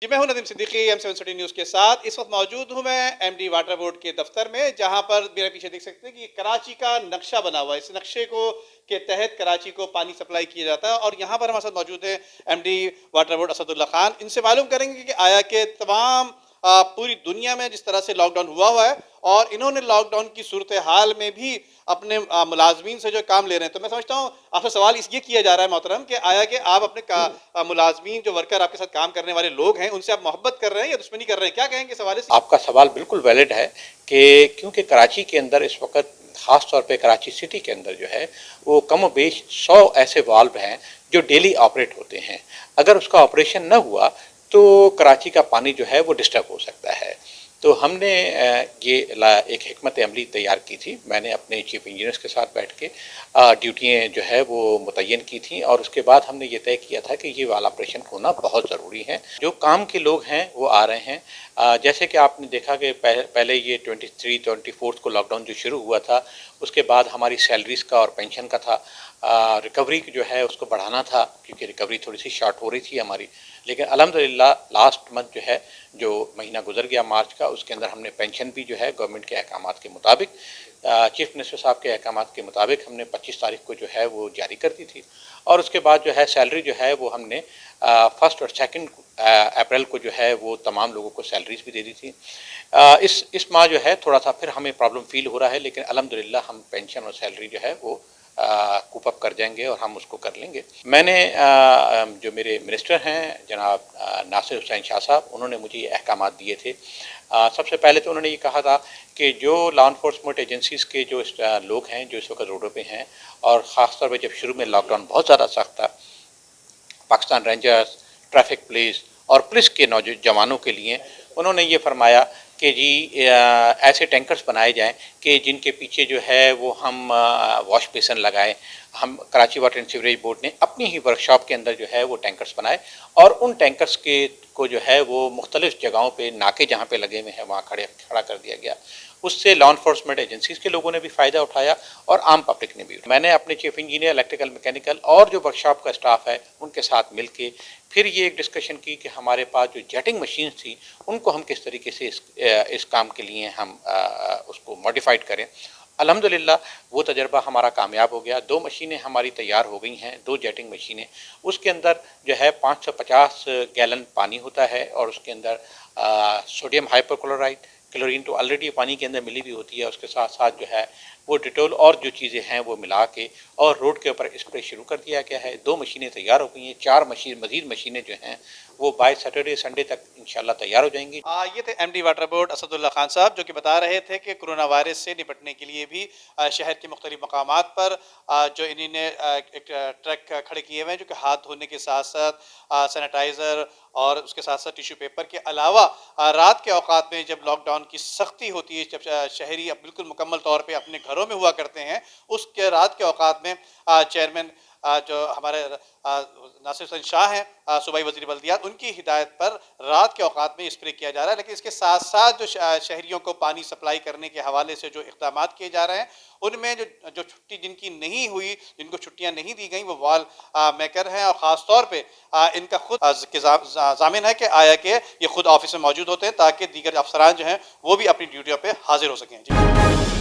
जी, मैं हूं Nadeem Siddiqui M7 city news के साथ। इस वक्त मौजूद हूं मैं MD वाटर बोर्ड के दफ्तर में, जहां पर मेरे पीछे देख सकते हैं कि कराची का नक्शा बना हुआ है। इस नक्शे को के तहत कराची को पानी सप्लाई किया जाता है और यहाँ पर हमारे साथ मौजूद है MD water board Asadullah Khan. इनसे मालूम करेंगे कि आया के तमाम पूरी दुनिया में जिस तरह से लॉकडाउन हुआ है और इन्होंने लॉकडाउन की सूरत हाल में भी अपने मुलाजमीन से जो काम ले रहे हैं, तो मैं समझता हूँ आपसे सवाल ये किया जा रहा है मोहतरम कि आया कि आप अपने मुलाजमीन जो वर्कर आपके साथ काम करने वाले लोग हैं उनसे आप मोहब्बत कर रहे हैं या दुश्मनी कर रहे हैं, क्या कहेंगे इस हवाले से? आपका सवाल बिल्कुल वैलिड है कि क्योंकि कराची के अंदर इस वक्त ख़ास तौर पे कराची सिटी के अंदर जो है वो कम बेश 100 ऐसे वाल्व हैं जो डेली ऑपरेट होते हैं। अगर उसका ऑपरेशन न हुआ तो कराची का पानी जो है वो डिस्टर्ब हो सकता है। तो हमने ये एक हिकमत अमली तैयार की थी। मैंने अपने चीफ इंजीनियर्स के साथ बैठ के ड्यूटियाँ जो है वो मुतय्यन की थी और उसके बाद हमने ये तय किया था कि ये वाला ऑपरेशन होना बहुत ज़रूरी है। जो काम के लोग हैं वो आ रहे हैं। जैसे कि आपने देखा कि पहले ये 23-24 को लॉकडाउन जो शुरू हुआ था, उसके बाद हमारी सैलरीज़ का और पेंशन का था। रिकवरी जो है उसको बढ़ाना था क्योंकि रिकवरी थोड़ी सी शॉर्ट हो रही थी हमारी, लेकिन अल्हम्दुलिल्लाह लास्ट मंथ जो है, जो महीना गुजर गया मार्च का, उसके अंदर हमने पेंशन भी जो है गवर्नमेंट के अहकामात के मुताबिक, चीफ मिनिस्टर साहब के अहकामात के मुताबिक हमने 25 तारीख को जो है वो जारी कर दी थी। और उसके बाद जो है सैलरी जो है वो हमने 1 और 2 अप्रैल को जो है वो तमाम लोगों को सैलरीज भी दे दी थी। इस माह जो है थोड़ा सा फिर हमें प्रॉब्लम फील हो रहा है, लेकिन अल्हम्दुलिल्लाह हम पेंशन और सैलरी जो है वो कूप अप कर जाएंगे और हम उसको कर लेंगे। मैंने जो मेरे मिनिस्टर हैं जनाब नासिर हुसैन शाह साहब, उन्होंने मुझे ये अहकामात दिए थे। सबसे पहले तो उन्होंने ये कहा था कि जो लॉ इन्फोर्समेंट एजेंसीज़ के जो लोग हैं जो इस वक्त रोडों पे हैं, और ख़ास तौर पे जब शुरू में लॉकडाउन बहुत ज़्यादा सख्त था, पाकिस्तान रेंजर्स, ट्रैफिक पुलिस और पुलिस के नौजवानों के लिए उन्होंने ये फरमाया कि जी ऐसे टैंकर्स बनाए जाएं कि जिनके पीछे जो है वो हम वॉश बेसन लगाएं। हम Karachi water and sewerage board ने अपनी ही वर्कशॉप के अंदर जो है वो टैंकर्स बनाए और उन टैंकर्स के को जो है वो मुख्तलिफ जगहों पे नाके जहाँ पे लगे हुए हैं वहाँ खड़ा कर दिया गया। उससे लॉ इन्फोर्समेंट एजेंसीज़ के लोगों ने भी फ़ायदा उठाया और आम पब्लिक ने भी। मैंने अपने चीफ इंजीनियर, इलेक्ट्रिकल, मैकेनिकल और जो वर्कशॉप का स्टाफ है उनके साथ मिल के फिर ये एक डिस्कशन की कि हमारे पास जो जेटिंग मशीन थी उनको हम किस तरीके से इस काम के लिए हम उसको मॉडिफाइड करें। अल्हम्दुलिल्लाह वो तजर्बा हमारा कामयाब हो गया। 2 मशीनें हमारी तैयार हो गई हैं, 2 जेटिंग मशीनें। उसके अंदर जो है 550 गैलन पानी होता है और उसके अंदर सोडियम हाइपोक्लोराइड, क्लोरीन तो ऑलरेडी पानी के अंदर मिली भी होती है, उसके साथ साथ जो है वो डिटोल और जो चीज़ें हैं वो मिला के और रोड के ऊपर स्प्रे शुरू कर दिया गया है। 2 मशीनें तैयार हो गई हैं। 4 मज़ीद मशीनें जो हैं वो बाय सैटरडे संडे तक इंशाल्लाह तैयार हो जाएंगी। ये थे MD water board Asadullah Khan साहब, जो कि बता रहे थे कि कोरोना वायरस से निपटने के लिए भी शहर के मुख्तलिफ मकामात पर जो इन्होंने एक ट्रक खड़े किए हुए हैं, जो कि हाथ धोने के साथ साथ सैनिटाइज़र और उसके साथ साथ टिश्यू पेपर के अलावा रात के औकात में जब लॉकडाउन की सख्ती होती है, जब शहरी अब बिल्कुल मुकम्मल तौर पे अपने घरों में हुआ करते हैं, उसके रात के औकात में चेयरमैन जो हमारे नासिर हुसैन शाह हैं सूबाई वज़ीर बल्दियात, उनकी हिदायत पर रात के औकात में स्प्रे किया जा रहा है। लेकिन इसके साथ साथ जो शहरियों को पानी सप्लाई करने के हवाले से जो इक़दाम किए जा रहे हैं, उनमें जो छुट्टी जिनकी नहीं हुई, जिनको छुट्टियां नहीं दी गई, वो वॉल मेकर हैं और ख़ास तौर पे इनका खुद ज़ामिन है कि आया कि ये खुद ऑफिस में मौजूद होते हैं ताकि दीगर अफसरान जो हैं वो भी अपनी ड्यूटियों पर हाजिर हो सकें। जी।